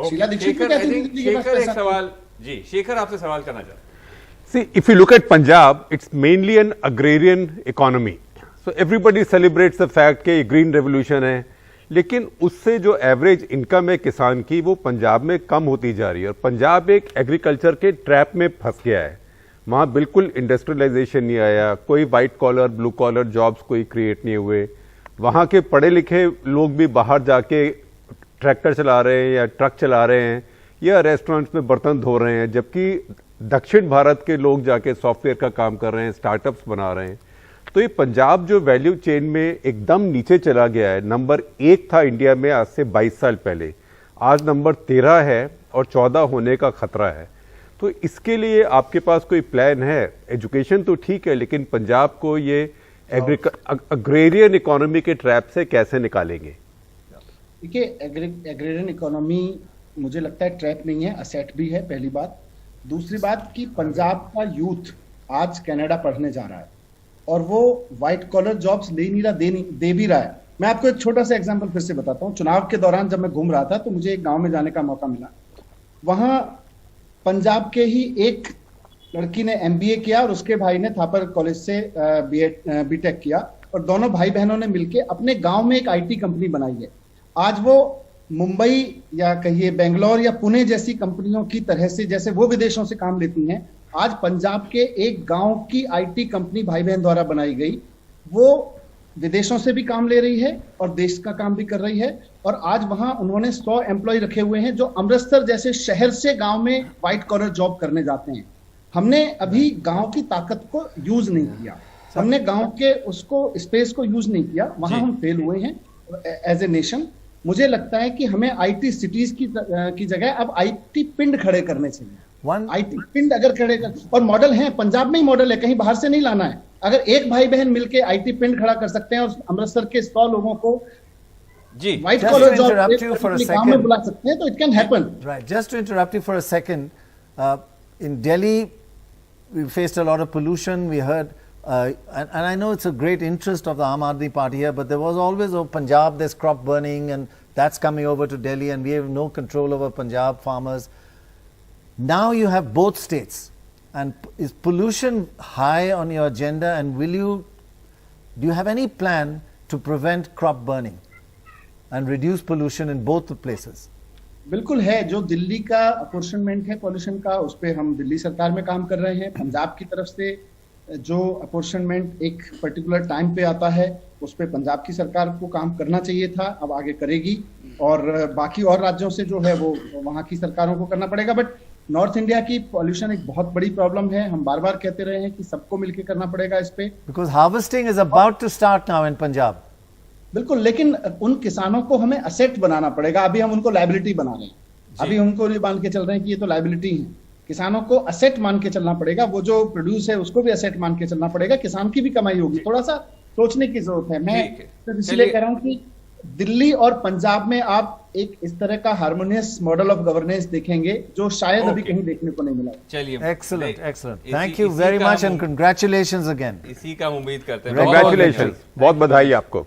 शीला दीक्षित भी कहती थी शेखर एक सवाल, जी शेखर आपसे सवाल करना चाहता हूं। See, if you look at Punjab, it's mainly an agrarian economy. So everybody celebrates the fact कि ग्रीन रेवोल्यूशन है, लेकिन उससे जो एवरेज इनकम है किसान की, वो पंजाब में कम होती जा रही है। और पंजाब एक एग्रीकल्चर के ट्रैप में फंस गया है। वहाँ बिल्कुल इंडस्ट्रियलाइजेशन नहीं आया, कोई white collar, blue collar jobs कोई क्रिएट नहीं हुए। वहाँ के पढ़े लिखे लोग भी बाहर जाके ट्रैक्टर चला रहे हैं या ट्रक चला रहे हैं या रेस्टोरेंट्स में बर्तन धो रहे हैं, जबकि दक्षिण भारत के लोग जाके सॉफ्टवेयर का काम कर रहे हैं, स्टार्टअप्स बना रहे हैं। तो ये पंजाब जो वैल्यू चेन में एकदम नीचे चला गया है, नंबर 1 था इंडिया में आज से 22 साल पहले, आज नंबर 13 है और 14 होने का खतरा है। तो इसके लिए आपके पास कोई प्लान है? एजुकेशन तो ठीक है, लेकिन पंजाब को ये एग्रेरियन इकोनॉमी के ट्रैप से कैसे निकालेंगे? देखिए, एग्रेरियन इकोनॉमी मुझे लगता है ट्रैप नहीं है, असेट भी है, पहली बात। दूसरी बात कि पंजाब का यूथ आज कनाडा पढ़ने जा रहा है और वो व्हाइट कॉलर जॉब्स ले नहीं रहा, दे भी रहा है। मैं आपको एक छोटा सा एग्जांपल फिर से बताता हूँ। चुनाव के दौरान जब मैं घूम रहा था तो मुझे एक गांव में जाने का मौका मिला। वहां पंजाब के ही एक लड़की ने MBA किया और उसके भाई ने थापर कॉलेज से BTech किया, और दोनों भाई बहनों ने मिलकर अपने गांव में एक IT कंपनी बनाई है। आज वो मुंबई या कहिए बेंगलोर या पुणे जैसी कंपनियों की तरह से, जैसे वो विदेशों से काम लेती हैं, आज पंजाब के एक गांव की IT कंपनी भाई बहन द्वारा बनाई गई, वो विदेशों से भी काम ले रही है और देश का काम भी कर रही है। और आज वहां उन्होंने 100 एम्प्लॉय रखे हुए हैं जो अमृतसर जैसे शहर से गांव में व्हाइट कॉलर जॉब करने जाते हैं। हमने अभी गांव की ताकत को यूज नहीं किया, हमने गांव के उसको स्पेस को यूज नहीं किया, वहां हम फेल हुए हैं एज ए नेशन। मुझे लगता है कि हमें IT सिटीज की जगह अब IT पिंड खड़े करने चाहिए। IT पिंड अगर खड़े कर, और मॉडल है, पंजाब में ही मॉडल है, कहीं बाहर से नहीं लाना है। अगर एक भाई बहन मिलके IT पिंड खड़ा कर सकते हैं और अमृतसर के 100 लोगों को व्हाइट कॉलर जॉब काम में बुला सकते हैं, तो it can happen. Right, just to interrupt you for a second, in Delhi we faced a lot of pollution. We heard, and I know it's a great interest of the Aam Aadmi Party here, but there was always, oh, Punjab, there's crop burning, and that's coming over to Delhi, and we have no control over Punjab farmers. Now you have both states, and is pollution high on your agenda? And do you have any plan to prevent crop burning and reduce pollution in both the places? बिल्कुल है। जो दिल्ली का अपॉर्चनमेंट है pollution का, उस पर हम दिल्ली सरकार में काम कर रहे हैं। पंजाब की तरफ से जो अपॉर्चनमेंट एक पर्टिकुलर टाइम पे आता है, उस पर पंजाब की सरकार को काम करना चाहिए था, अब आगे करेगी। और बाकी और राज्यों से जो है वो वहाँ की सरकारों को करना पड़ेगा। बट नॉर्थ इंडिया की पॉल्यूशन एक बहुत बड़ी प्रॉब्लम है। हम बार बार कहते रहे हैं कि सबको मिलकर करना पड़ेगा इस पे। Because harvesting is about to start now in Punjab. बिल्कुल, लेकिन उन किसानों को हमें असेट बनाना पड़ेगा। अभी हम उनको लायबिलिटी बना रहे हैं, अभी उनको नहीं मान के चल रहे हैं कि ये तो लायबिलिटी है। किसानों को असेट मान के चलना पड़ेगा, वो जो प्रोड्यूस है उसको भी असेट मान के चलना पड़ेगा, किसान की भी कमाई होगी। थोड़ा सा सोचने की जरूरत है। मैं इसलिए कह रहा हूँ कि दिल्ली और पंजाब में आप एक इस तरह का हार्मोनियस मॉडल ऑफ गवर्नेंस देखेंगे जो शायद अभी कहीं देखने को नहीं मिला। चलिए, excellent excellent, thank you very much and congratulations again. इसी का उम्मीद करते हैं। कंग्रेचुलेशंस, बहुत बधाई आपको।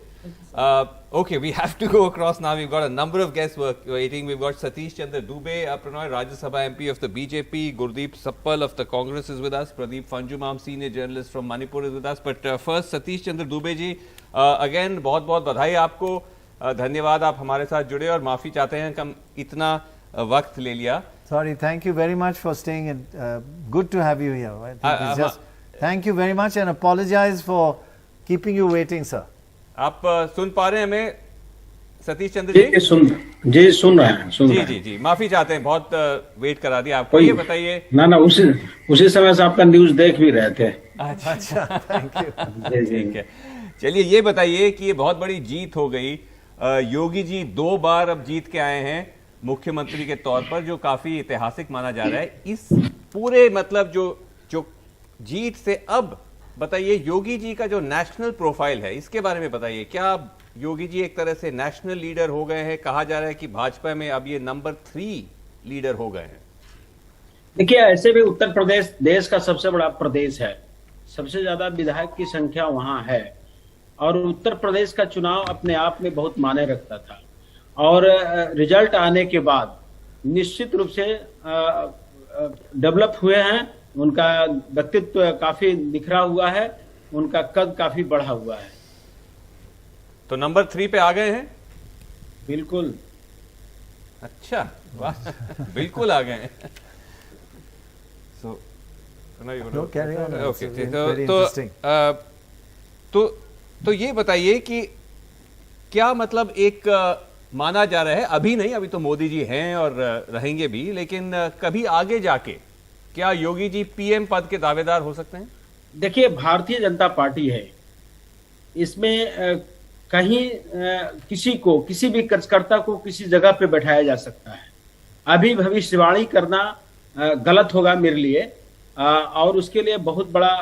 Okay, we have to go across now. We've got a number of guests waiting. We've got Satish Chandra Dubey, Prannoy Rajya Sabha MP of the BJP, Gurdeep Sappal of the Congress is with us, Pradeep Fanjumam, senior journalist from Manipur is with us. But first, Satish Chandra Dubey ji, again बहुत बधाई आपको, धन्यवाद आप हमारे साथ जुड़े, और माफी चाहते हैं कि हम इतना वक्त ले लिया। Sorry, thank you very much for staying and good to have you here. I think it's just, thank you very much and apologize for keeping you waiting, sir. आप सुन पा रहे हैं हमें सतीश चंद्र जी? सुन रहे हैं। जी, माफी चाहते हैं, बहुत वेट करा दिया आपको। ये बताइए। ना उसी समय से आपका न्यूज देख भी रहे थे। अच्छा, थैंक यू। ठीक है, चलिए ये बताइए कि ये बहुत बड़ी जीत हो गई। योगी जी 2 बार अब जीत के आए हैं मुख्यमंत्री के तौर पर, जो काफी ऐतिहासिक माना जा रहा है। इस पूरे मतलब जो जीत से अब बताइए, योगी जी का जो नेशनल प्रोफाइल है, इसके बारे में बताइए। क्या योगी जी एक तरह से नेशनल लीडर हो गए हैं? कहा जा रहा है कि भाजपा में अब ये नंबर 3 लीडर हो गए हैं। देखिए, ऐसे भी उत्तर प्रदेश देश का सबसे बड़ा प्रदेश है, सबसे ज्यादा विधायक की संख्या वहां है, और उत्तर प्रदेश का चुनाव अपने आप में बहुत मायने रखता था। और रिजल्ट आने के बाद निश्चित रूप से डेवलप हुए हैं, उनका व्यक्तित्व काफी निखरा हुआ है, उनका कद काफी बढ़ा हुआ है। तो नंबर 3 पे आ गए हैं? बिल्कुल। अच्छा, वाह, बिल्कुल आ गए हैं। तो ये बताइए कि क्या मतलब एक माना जा रहा है, अभी नहीं, अभी तो मोदी जी हैं और रहेंगे भी, लेकिन कभी आगे जाके क्या योगी जी पीएम पद के दावेदार हो सकते हैं? देखिए, भारतीय जनता पार्टी है, इसमें कहीं किसी भी कार्यकर्ता को किसी जगह पे बैठाया जा सकता है। अभी भविष्यवाणी करना गलत होगा मेरे लिए, और उसके लिए बहुत बड़ा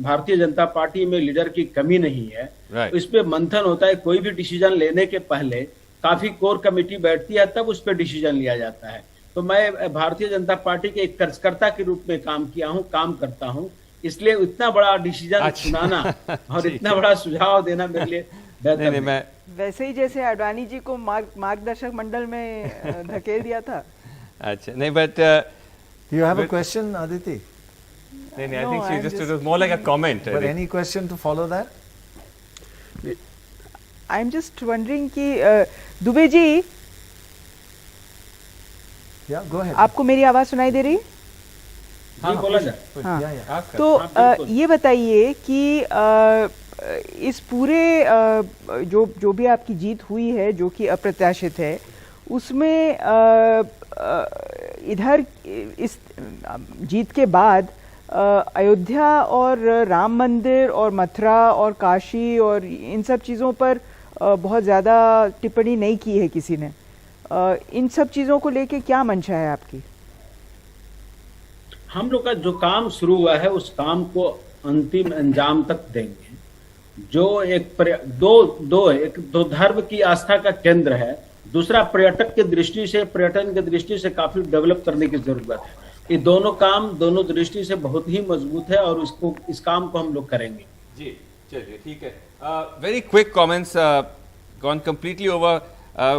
भारतीय जनता पार्टी में लीडर की कमी नहीं है। इस पे मंथन होता है, कोई भी डिसीजन लेने के पहले काफी कोर कमेटी बैठती है, तब उस पर डिसीजन लिया जाता है। तो मैं भारतीय जनता पार्टी के एक कार्यकर्ता के रूप में काम किया हूं, काम करता हूं, इसलिए इतना बड़ा डिसीजन सुनाना और इतना बड़ा सुझाव देना मेरे लिए बेहतर नहीं। वैसे ही जैसे अडवाणी जी को मार्गदर्शक मंडल में धकेल दिया था। Achha. No, but do you have a question, Aditi? I think she just, it was more like a comment. But any question to follow that? I'm just wondering कि Dubey ji, yeah, go ahead. आपको मेरी आवाज सुनाई दे रही? हाँ, बोला जाए। हाँ, तो ये बताइए कि इस पूरे जो भी आपकी जीत हुई है, जो कि अप्रत्याशित है, उसमें इधर इस जीत के बाद अयोध्या और राम मंदिर और मथुरा और काशी और इन सब चीज़ों पर बहुत ज़्यादा टिप्पणी नहीं की है किसी ने। इन सब चीज़ों को लेके क्या मंशा है आपकी? हम लोग का जो काम शुरू हुआ है उस काम को अंतिम अंजाम तक देंगे। जो एक दो धर्म की आस्था का केंद्र है, दूसरा पर्यटक की दृष्टि से, पर्यटन की दृष्टि से काफी डेवलप करने की जरूरत है। ये दोनों काम दोनों दृष्टि से बहुत ही मजबूत है और इस काम को हम लोग करेंगे। जी, चलिए ठीक है। Very quick comments, gone completely over.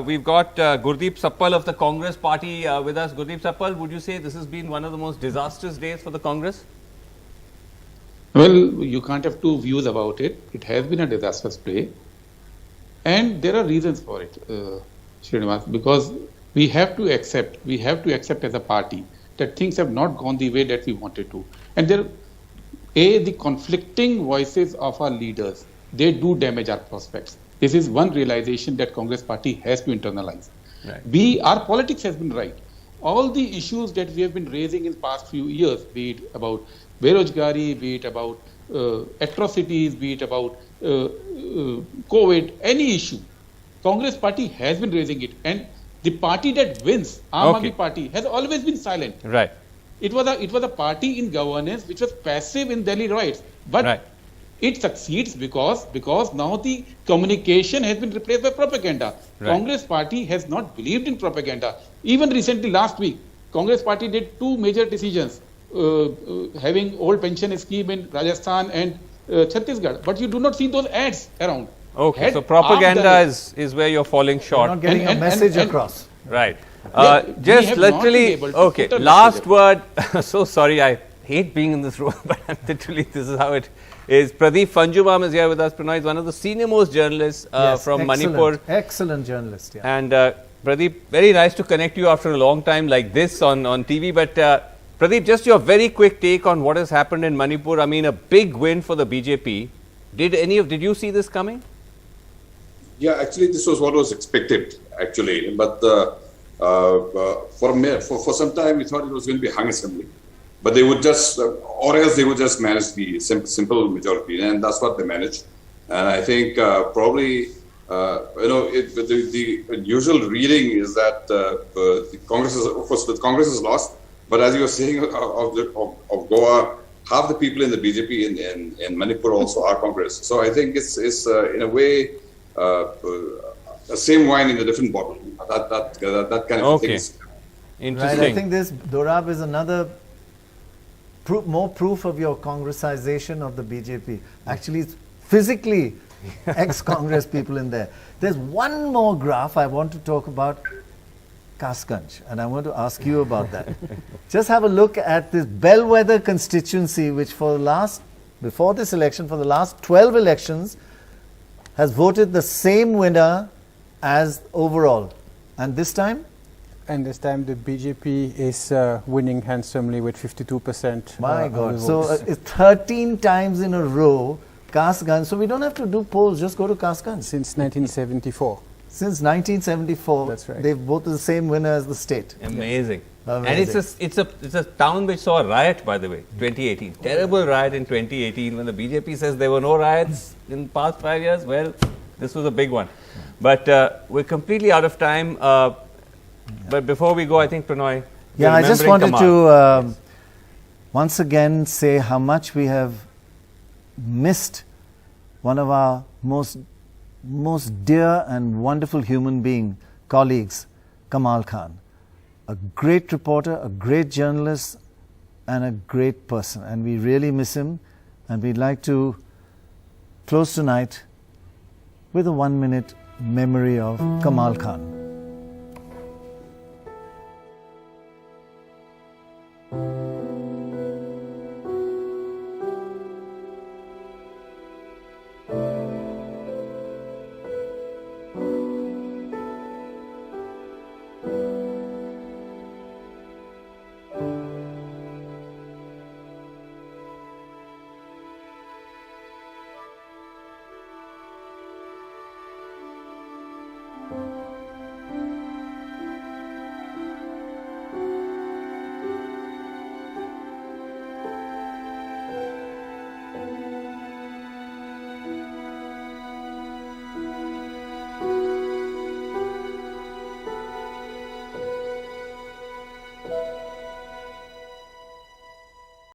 We've got Gurdeep Sappal of the Congress Party with us. Gurdeep Sappal, would you say this has been one of the most disastrous days for the Congress? Well, you can't have two views about it. It has been a disastrous day, and there are reasons for it, Srinivas, because we have to accept as a party that things have not gone the way that we wanted to. And the conflicting voices of our leaders, they do damage our prospects. This is one realization that Congress party has to internalize. Right. Our politics has been right. All the issues that we have been raising in past few years, be it about Berojgari, be it about atrocities, be it about COVID, any issue, Congress party has been raising it. And the party that wins, Aam Aadmi Party, has always been silent. Right. It was a party in governance which was passive in Delhi riots, but it succeeds because now the communication has been replaced by propaganda. Right. Congress party has not believed in propaganda. Even recently, last week, Congress party did two major decisions, having old pension scheme in Rajasthan and Chhattisgarh, but you do not see those ads around. Okay, so propaganda is where you're falling short. You're not getting a message across. Right. Just literally, okay, last word. So sorry, I hate being in this room, but literally this is how it is. Pradeep Fanjumam is here with us. Prannoy is one of the senior most journalists from Manipur. Excellent journalist, yeah. And Pradeep, very nice to connect you after a long time like this on TV. But Pradeep, just your very quick take on what has happened in Manipur. I mean, a big win for the BJP. Did you see this coming? Yeah, actually, this was what was expected, actually. But for some time, we thought it was going to be hung assembly. But they would just, or else they would just manage the simple majority, and that's what they managed. And I think probably, the usual reading is that the Congress is, of course, the Congress is lost. But as you were saying of Goa, half the people in the BJP in Manipur also are Congress. So I think it's in a way the same wine in a different bottle. That kind of thing. Interesting. Right, I think this Dorab is another more proof of your Congressization of the BJP. Actually, it's physically ex-Congress people in there. There's one more graph I want to talk about, Kasganj, and I want to ask you about that. Just have a look at this bellwether constituency, which before this election, for the last 12 elections, has voted the same winner as overall. And this time? And this time the BJP is winning handsomely with 52%. My God. So it's 13 times in a row, Kasganj. So we don't have to do polls, just go to Kasganj. Since 1974. Since 1974, that's right. They've voted the same winner as the state. Amazing. Amazing. And it's a town which saw a riot, by the way, 2018. Terrible riot in 2018 when the BJP says there were no riots in the past 5 years. Well, this was a big one. But we're completely out of time. But before we go, I think, Prannoy, yeah, I just wanted to once again say how much we have missed one of our most dear and wonderful human being colleagues, Kamal Khan. A great reporter, a great journalist, and a great person. And we really miss him. And we'd like to close tonight with a 1-minute memory of Kamal Khan.